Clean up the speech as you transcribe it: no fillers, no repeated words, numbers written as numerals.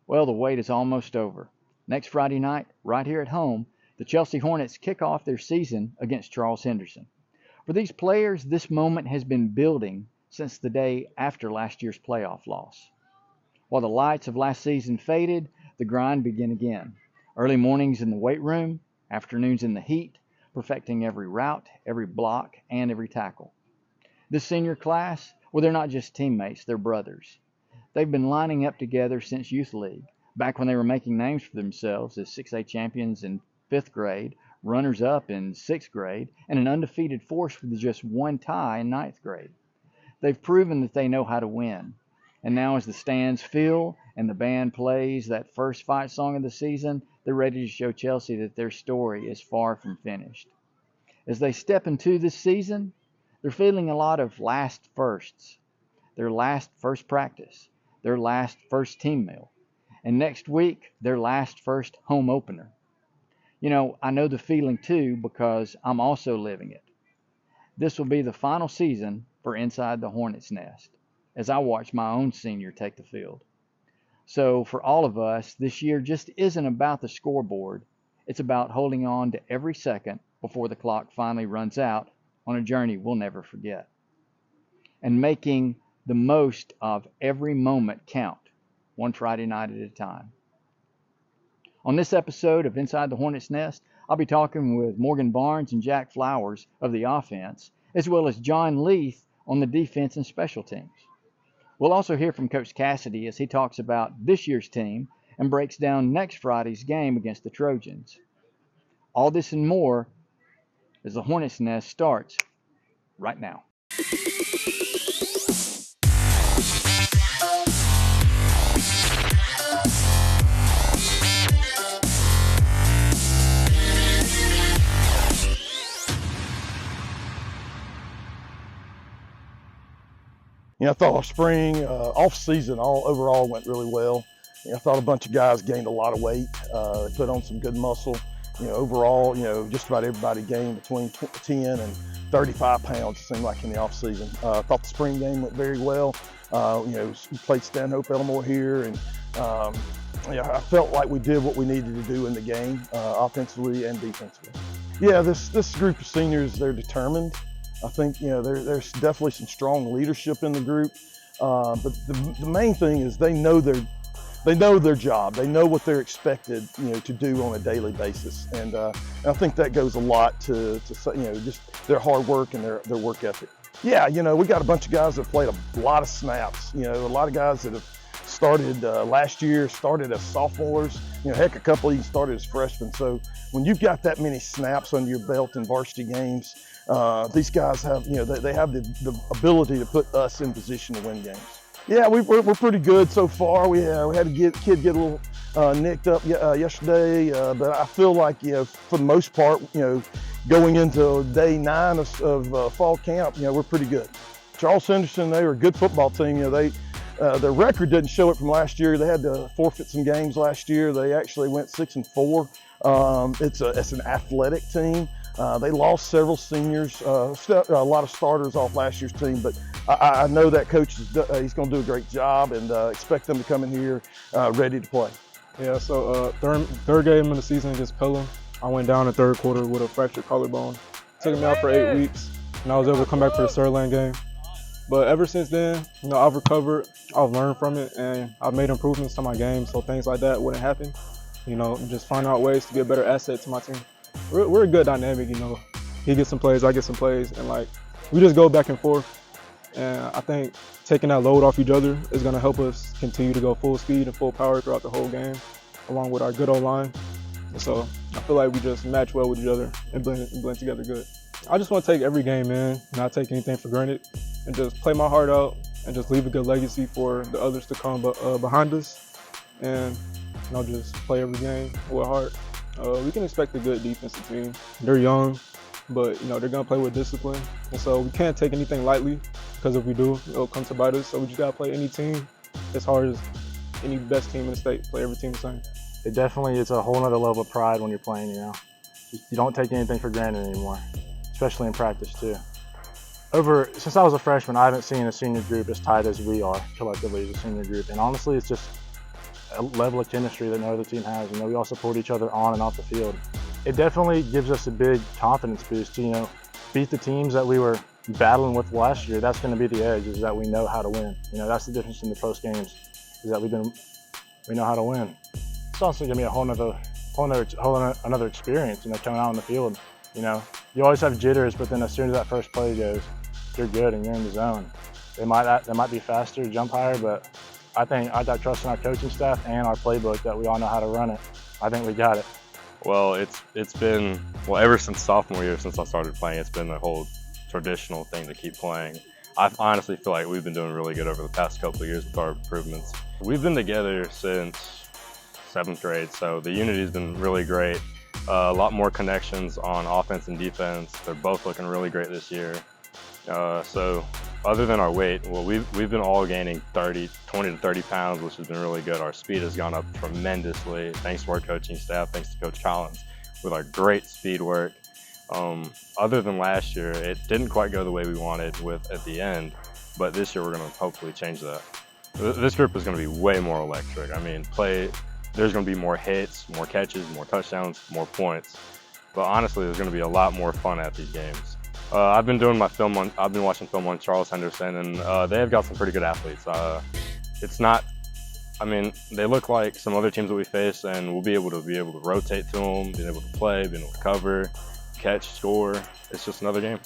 Well, the wait is almost over. Next Friday night, right here at home, the Chelsea Hornets kick off their season against Charles Henderson. For these players, this moment has been building since the day after last year's playoff loss. While the lights of last season faded, the grind began again. Early mornings in the weight room, afternoons in the heat, perfecting every route, every block, and every tackle. This senior class, well, they're not just teammates, they're brothers. They've been lining up together since youth league, back when they were making names for themselves as 6A champions in 5th grade, runners-up in 6th grade, and an undefeated force with just one tie in 9th grade. They've proven that they know how to win. And now as the stands fill and the band plays that first fight song of the season, they're ready to show Chelsea that their story is far from finished. As they step into this season, they're feeling a lot of last firsts. Their last first practice, their last first team meal, and next week, their last first home opener. I know the feeling too because I'm also living it. This will be the final season for Inside the Hornets Nest as I watch my own senior take the field. So for all of us, this year just isn't about the scoreboard. It's about holding on to every second before the clock finally runs out on a journey we'll never forget. And making the most of every moment count, one Friday night at a time. On this episode of Inside the Hornets Nest, I'll be talking with Morgan Barnes and Jack Flowers of the offense, as well as John Leith on the defense and special teams. We'll also hear from Coach Cassidy as he talks about this year's team and breaks down next Friday's game against the Trojans. All this and more as the Hornets Nest starts right now. I thought our spring off season overall went really well. I thought a bunch of guys gained a lot of weight. They put on some good muscle. Overall, just about everybody gained between 10 and 35 pounds, it seemed like, in the off season. I thought the spring game went very well. We played Stanhope Elmore here, and I felt like we did what we needed to do in the game, offensively and defensively. Yeah, this group of seniors, they're determined. I think there's definitely some strong leadership in the group, but the main thing is they know their job. They know what they're expected to do on a daily basis, and I think that goes a lot to just their hard work and their work ethic. Yeah, we got a bunch of guys that played a lot of snaps. A lot of guys that have started last year, started as sophomores. Heck, a couple even started as freshmen. So when you've got that many snaps under your belt in varsity games, these guys have, they have the ability to put us in position to win games. Yeah, we're pretty good so far. We had a kid get a little nicked up yesterday, but I feel like, for the most part, going into day 9 of fall camp, we're pretty good. Charles Henderson, they were a good football team. Their record didn't show it from last year. They had to forfeit some games last year. They actually went 6-4. It's an athletic team. They lost several seniors, a lot of starters off last year's team, but I know that coach he's going to do a great job, and expect them to come in here ready to play. Yeah, so third game of the season against Pelham, I went down in the third quarter with a fractured collarbone. Took me out for 8 weeks, and I was able to come back for the Sirland game. But ever since then, I've recovered, I've learned from it, and I've made improvements to my game, so things like that wouldn't happen. Just find out ways to be a better asset to my team. We're a good dynamic, He gets some plays, I get some plays, and we just go back and forth. And I think taking that load off each other is going to help us continue to go full speed and full power throughout the whole game, along with our good O-line. And so I feel like we just match well with each other and blend together good. I just want to take every game in, not take anything for granted, and just play my heart out and just leave a good legacy for the others to come behind us. And just play every game with heart. We can expect a good defensive team. They're young, but they're gonna play with discipline, and so we can't take anything lightly, because if we do, it'll come to bite us. So we just gotta play any team as hard as any best team in the state. Play every team the same. It definitely is a whole nother level of pride when you're playing. You don't take anything for granted anymore, especially in practice too. Since I was a freshman, I haven't seen a senior group as tight as we are collectively as a senior group, and honestly, it's just a level of chemistry that no other team has. You know, we all support each other on and off the field. It definitely gives us a big confidence boost to, you know, beat the teams that we were battling with last year. That's going to be the edge, is that we know how to win. You know, that's the difference in the close games, is that we know how to win. It's also going to be another experience, you know, coming out on the field. You know, you always have jitters, but then as soon as that first play goes, you're good and you're in the zone. They might be faster, jump higher, but I got trust in our coaching staff and our playbook that we all know how to run it. I think we got it. Well, it's been, ever since sophomore year, since I started playing, it's been a whole traditional thing to keep playing. I honestly feel like we've been doing really good over the past couple of years with our improvements. We've been together since 7th grade, so the unity's been really great. A lot more connections on offense and defense. They're both looking really great this year. So other than our weight, we've been all gaining 20 to 30 pounds, which has been really good. Our speed has gone up tremendously, thanks to our coaching staff, thanks to Coach Collins, with our great speed work. Other than last year, it didn't quite go the way we wanted at the end, but this year we're going to hopefully change that. This group is going to be way more electric. I mean, there's going to be more hits, more catches, more touchdowns, more points. But honestly, there's going to be a lot more fun at these games. I've been watching film on Charles Henderson, and they have got some pretty good athletes. They look like some other teams that we face, and we'll be able to rotate to them, being able to play, being able to cover, catch, score. It's just another game.